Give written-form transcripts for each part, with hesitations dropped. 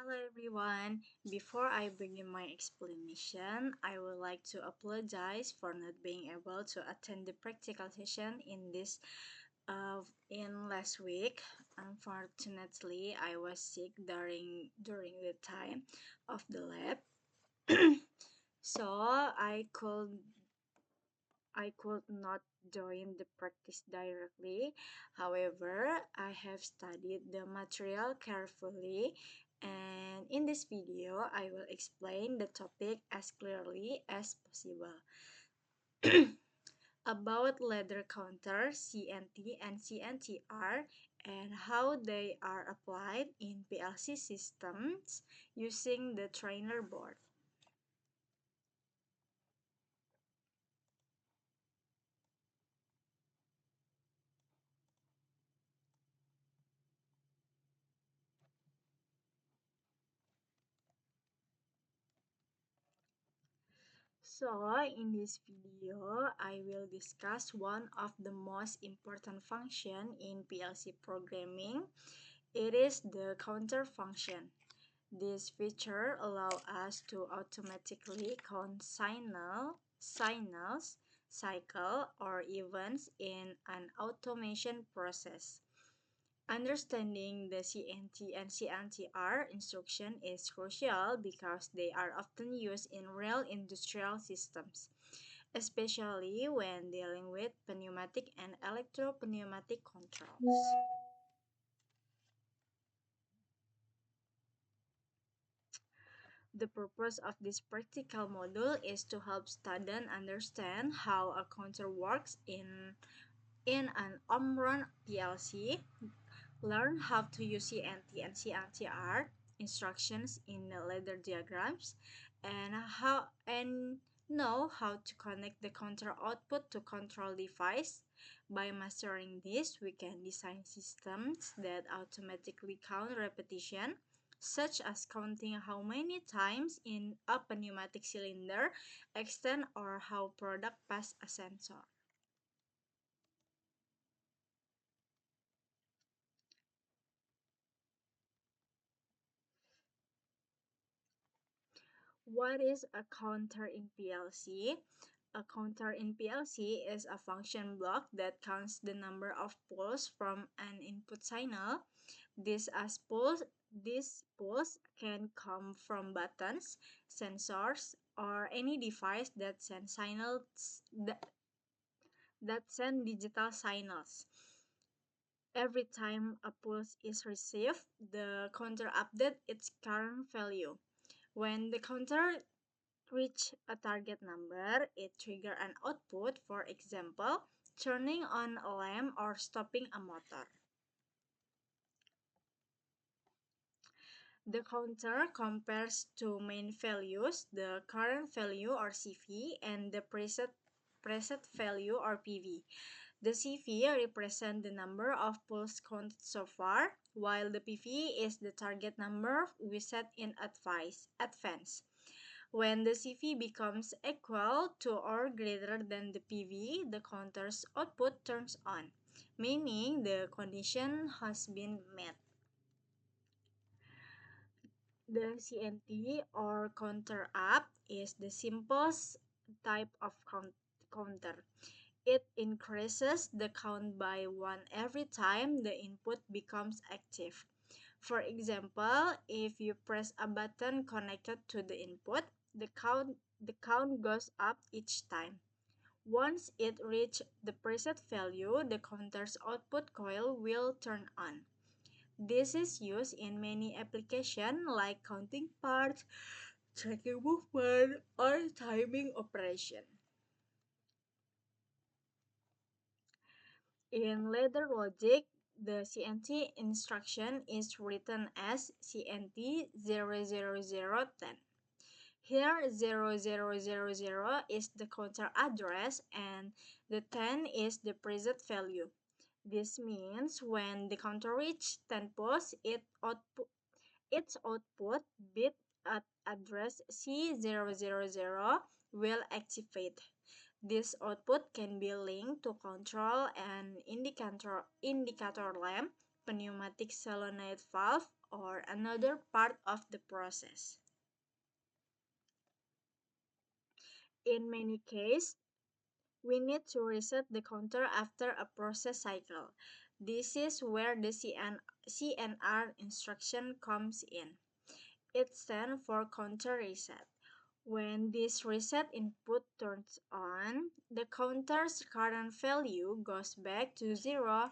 Hello everyone. Before I begin my explanation, I would like to apologize for not being able to attend the practical session in last week. Unfortunately, I was sick during the time of the lab, so I could not join the practice directly. However, I have studied the material carefully, and in this video, I will explain the topic as clearly as possible. About ladder counter, CNT and CNTR, and how they are applied in PLC systems using the trainer board. So, in this video, I will discuss one of the most important function in PLC programming. It is the counter function. This feature allows us to automatically count signals, cycle, or events in an automation process. Understanding the CNT and CNTR instruction is crucial because they are often used in real industrial systems, especially when dealing with pneumatic and electro-pneumatic controls. The purpose of this practical module is to help students understand how a counter works in an Omron PLC, learn how to use CNT and CNTR instructions in the ladder diagrams, and know how to connect the counter output to control device. By mastering this, we can design systems that automatically count repetition, such as counting how many times in a pneumatic cylinder extend or how product pass a sensor. What is a counter in PLC? A counter in PLC is a function block that counts the number of pulses from an input signal. These pulses can come from buttons, sensors, or any device that send digital signals. Every time a pulse is received, the counter updates its current value. When the counter reach a target number, it triggers an output, for example, turning on a lamp or stopping a motor. The counter compares two main values, the current value or CV and the preset value or PV. The CV represents the number of pulses counted so far, while the PV is the target number we set in advance. When the CV becomes equal to or greater than the PV, the counter's output turns on, meaning the condition has been met. The CNT or counter up is the simplest type of counter. It increases the count by 1 every time the input becomes active. For example, if you press a button connected to the input, the count goes up each time. Once it reaches the preset value, the counter's output coil will turn on. This is used in many applications like counting parts, tracking movement, or timing operation. In ladder logic, the CNT instruction is written as CNT 00010. Here 0000 is the counter address and the 10 is the preset value. This means when the counter reaches 10 pulses, its output bit at address C000 will activate. This output can be linked to control an indicator lamp pneumatic solenoid valve, or another part of the process. In many cases, we need to reset the counter after a process cycle. This is where the CNR instruction comes in. It stands for counter reset. When this reset input turns on, the counter's current value goes back to 0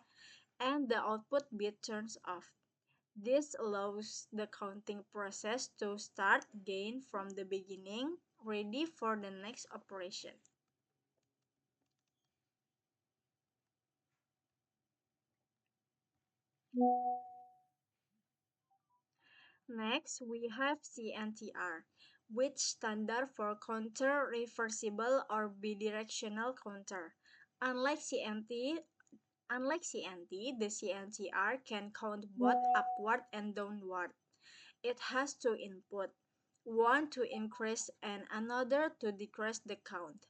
and the output bit turns off. This allows the counting process to start again from the beginning, ready for the next operation. Next, we have CNTR, which stands for Counter Reversible or Bidirectional Counter. Unlike CNT, the CNTR can count both upward and downward. It has two inputs, one to increase and another to decrease the count.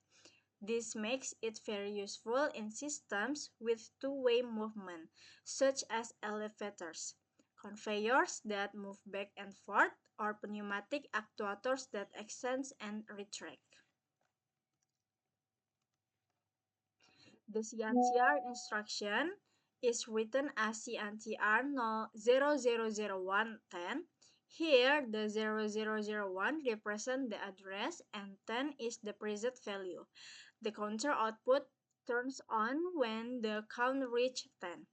This makes it very useful in systems with two-way movement, such as elevators, conveyors that move back and forth, or pneumatic actuators that extend and retract. The CNTR instruction is written as CNTR 0000110. Here, the 0001 represents the address and 10 is the preset value. The counter output turns on when the count reaches 10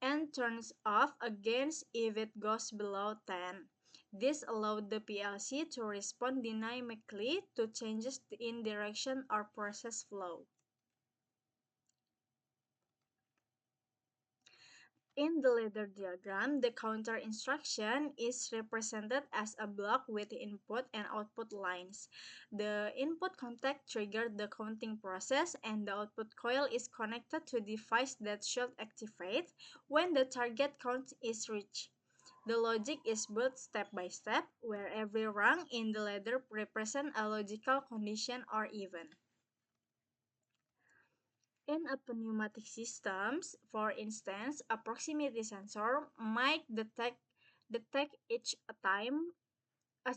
and turns off again if it goes below 10. This allows the PLC to respond dynamically to changes in direction or process flow. In the ladder diagram, the counter instruction is represented as a block with input and output lines. The input contact triggers the counting process, and the output coil is connected to a device that should activate when the target count is reached. The logic is built step by step, where every rung in the ladder represents a logical condition or event. In a pneumatic systems, for instance, a proximity sensor might detect each time a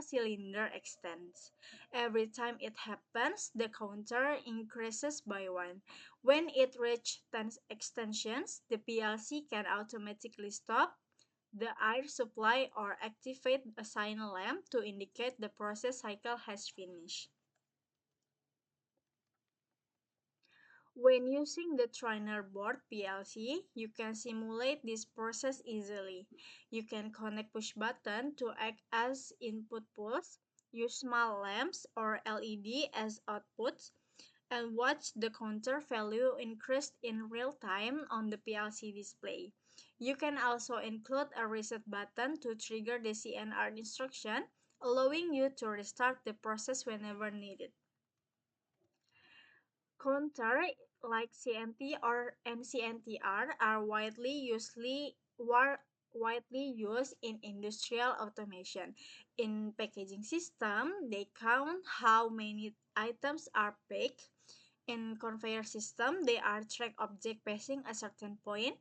cylinder extends. Every time it happens, the counter increases by 1. When it reaches 10 extensions, the PLC can automatically stop the air supply or activate a signal lamp to indicate the process cycle has finished. When using the trainer board PLC, you can simulate this process easily. You can connect push button to act as input pulse, use small lamps or LED as outputs, and watch the counter value increase in real time on the PLC display. You can also include a reset button to trigger the CNR instruction, allowing you to restart the process whenever needed. Counter like CNT or NCNTR are widely used in industrial automation. In packaging system, they count how many items are baked. In conveyor system, they are track object passing a certain point.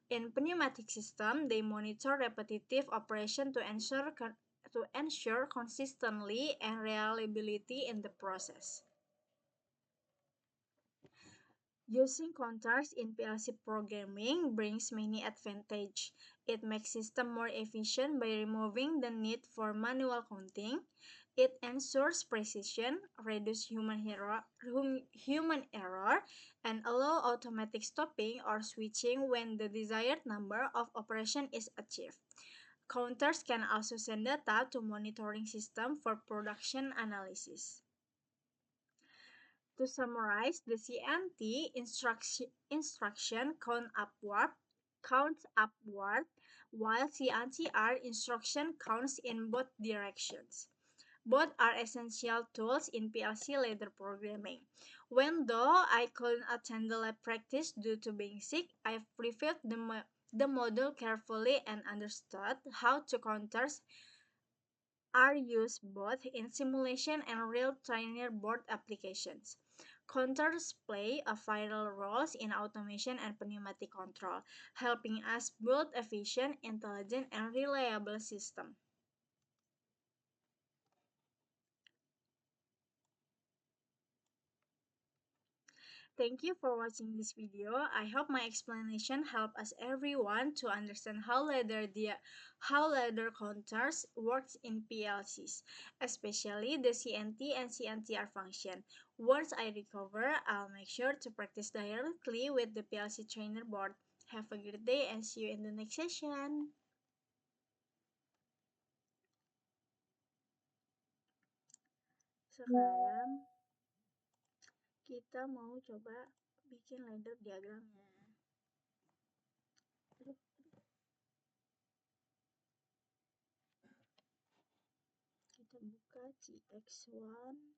In pneumatic system, they monitor repetitive operation to ensure consistently and reliability in the process. Using counters in PLC programming brings many advantages. It makes system more efficient by removing the need for manual counting. It ensures precision, reduce human error, and allow automatic stopping or switching when the desired number of operation is achieved. Counters can also send data to monitoring system for production analysis. To summarize, the CNT instruction counts upward, while CNTR instruction counts in both directions. Both are essential tools in PLC ladder programming. When though I couldn't attend the lab practice due to being sick, I've reviewed the module carefully and understood how to counters are used both in simulation and real trainer board applications. Counters play a vital role in automation and pneumatic control, helping us build efficient, intelligent, and reliable systems. Thank you for watching this video. I hope my explanation helped us everyone to understand how ladder counters works in PLCs, especially the CNT and CNTR function. Once I recover, I'll make sure to practice directly with the PLC trainer board. Have a great day and see you in the next session. Sekarang kita mau coba bikin ladder diagramnya. Aduh. Kita buka CX1.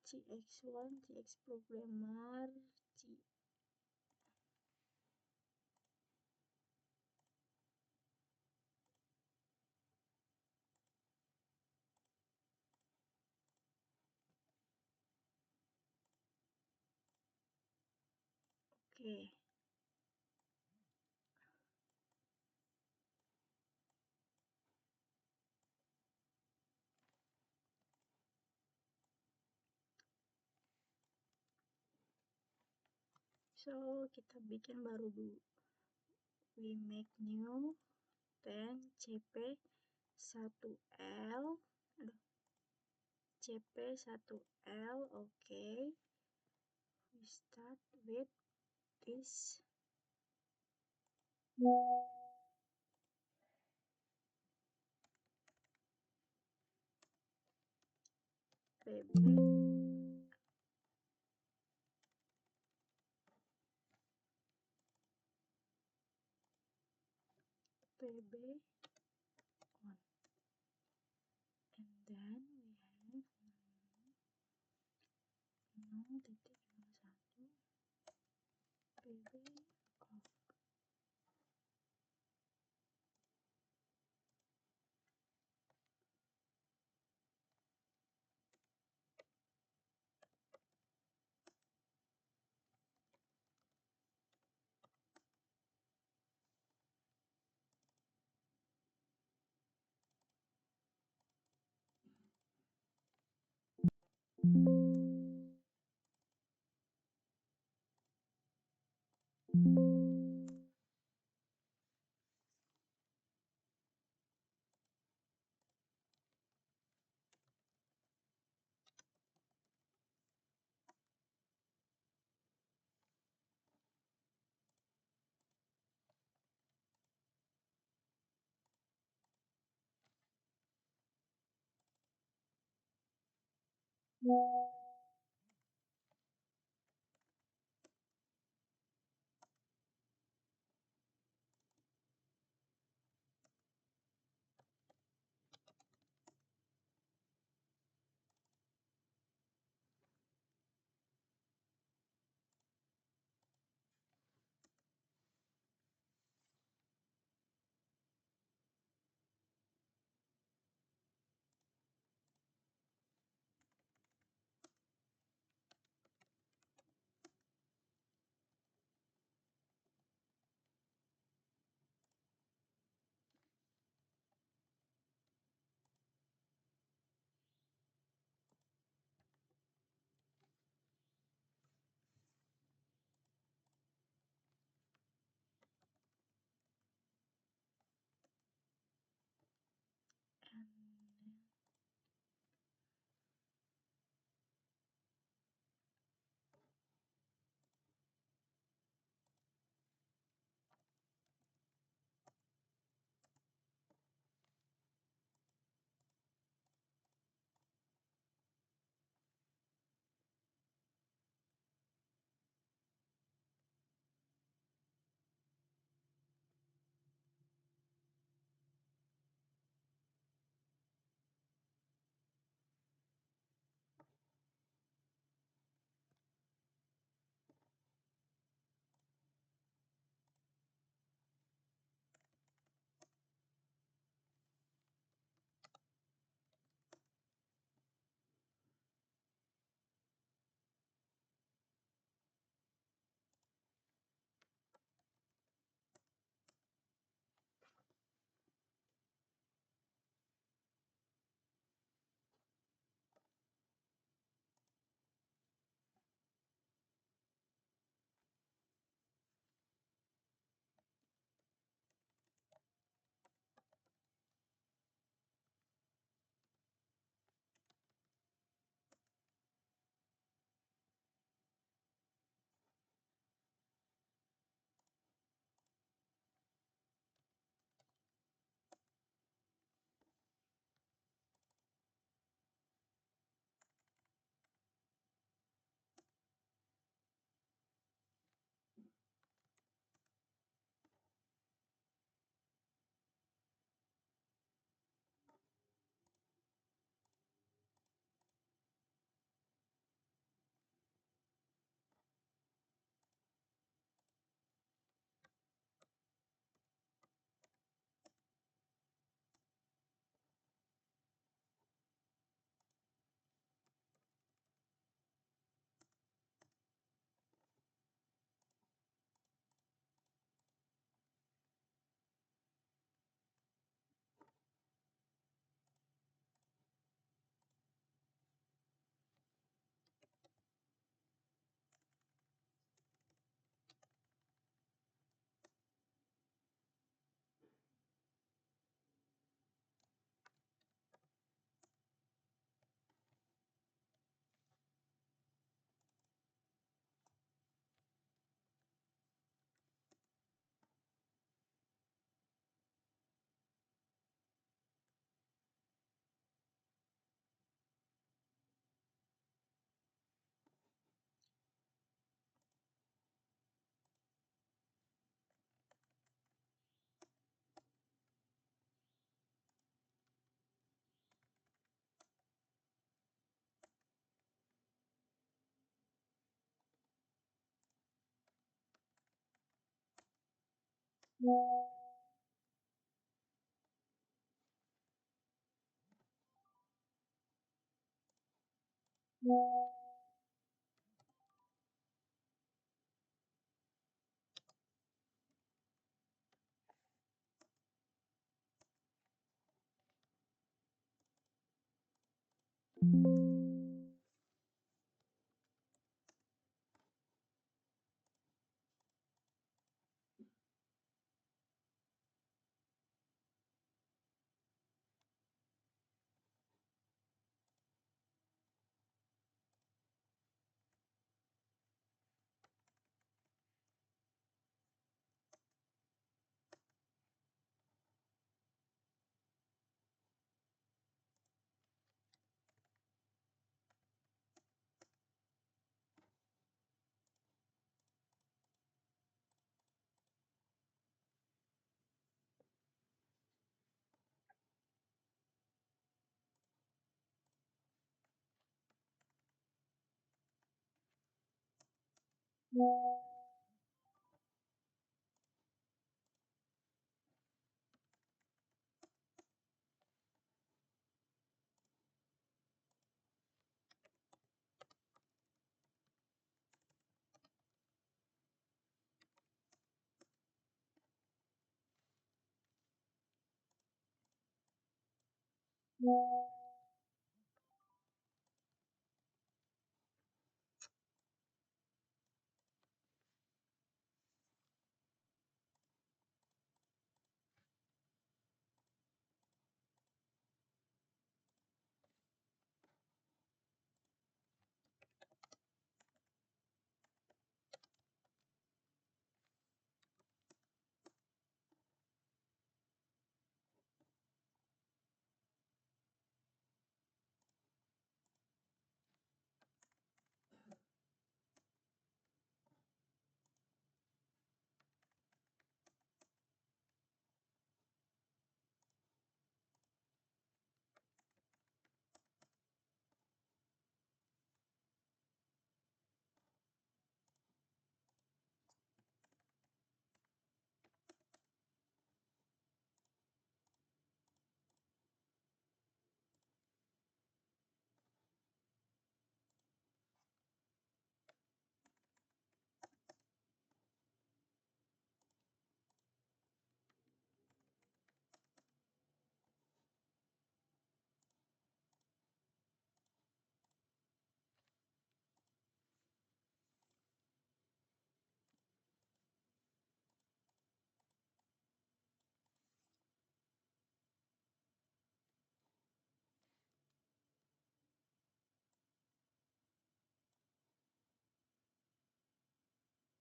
CX1, CX Programmer, Oke. So, kita bikin baru dulu. We make new, then CP1L. Aduh. CP1L, okay. We start with this. PB. PB on. And then we have 0.01 PB off.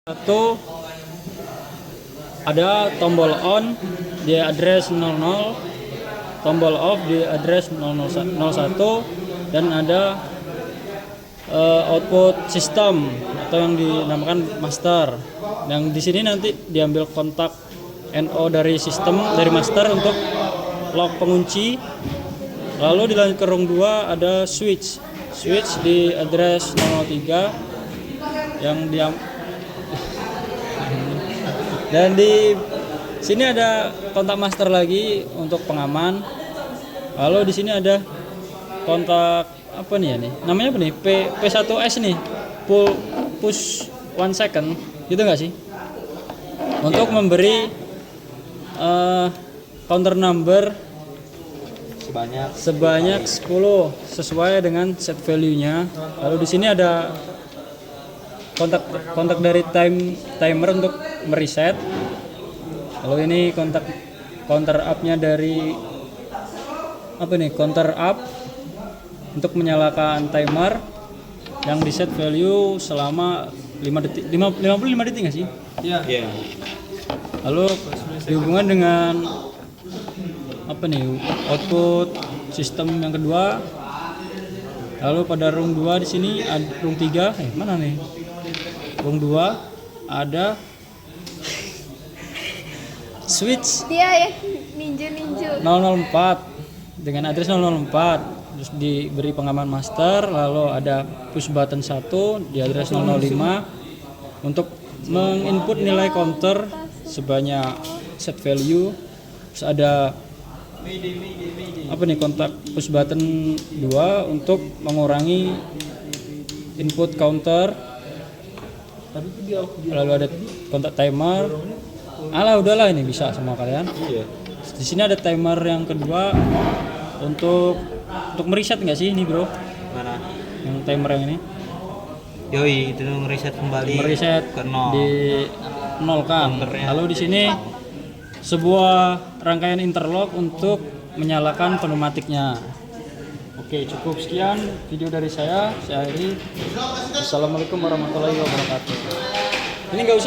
Satu ada tombol on di address 00, tombol off di address 001, dan ada output system atau yang dinamakan master. Yang di sini nanti diambil kontak NO dari sistem dari master untuk lock pengunci. Lalu dilanjut ke room 2 ada switch di address 03 yang dan di sini ada kontak master lagi untuk pengaman. Lalu di sini ada kontak apa nih ya nih? Namanya apa nih? P1S nih. Push 1 second. Gitu enggak sih? Untuk memberi counter number sebanyak 10 sesuai dengan set value-nya. Lalu di sini ada kontak dari timer untuk mereset. Lalu ini counter up-nya dari apa nih? Counter up untuk menyalakan timer yang di set value selama 55 detik nggak sih? Iya. Yeah. Lalu dihubungkan dengan apa nih? Output sistem yang kedua. Lalu pada room 2 di sini ada room 3. Mana nih? Room 2 ada switch dia ya ninja 004 dengan address 004, terus diberi pengaman master. Lalu ada push button 1 di address 005 untuk menginput nilai counter sebanyak set value, terus ada apa nih, kontak push button 2 untuk mengurangi input counter, lalu ada kontak timer. Alah udahlah, ini bisa semua kalian. Di sini ada timer yang kedua untuk mereset nggak sih ini bro? Mana? Yang timer yang ini Yoi, itu ngereset kembali mereset ke nol. di nol kan. Counternya. Lalu di sini sebuah rangkaian interlock untuk menyalakan pneumatiknya. Oke, cukup sekian video dari saya akhiri. Assalamualaikum warahmatullahi wabarakatuh. Ini nggak usah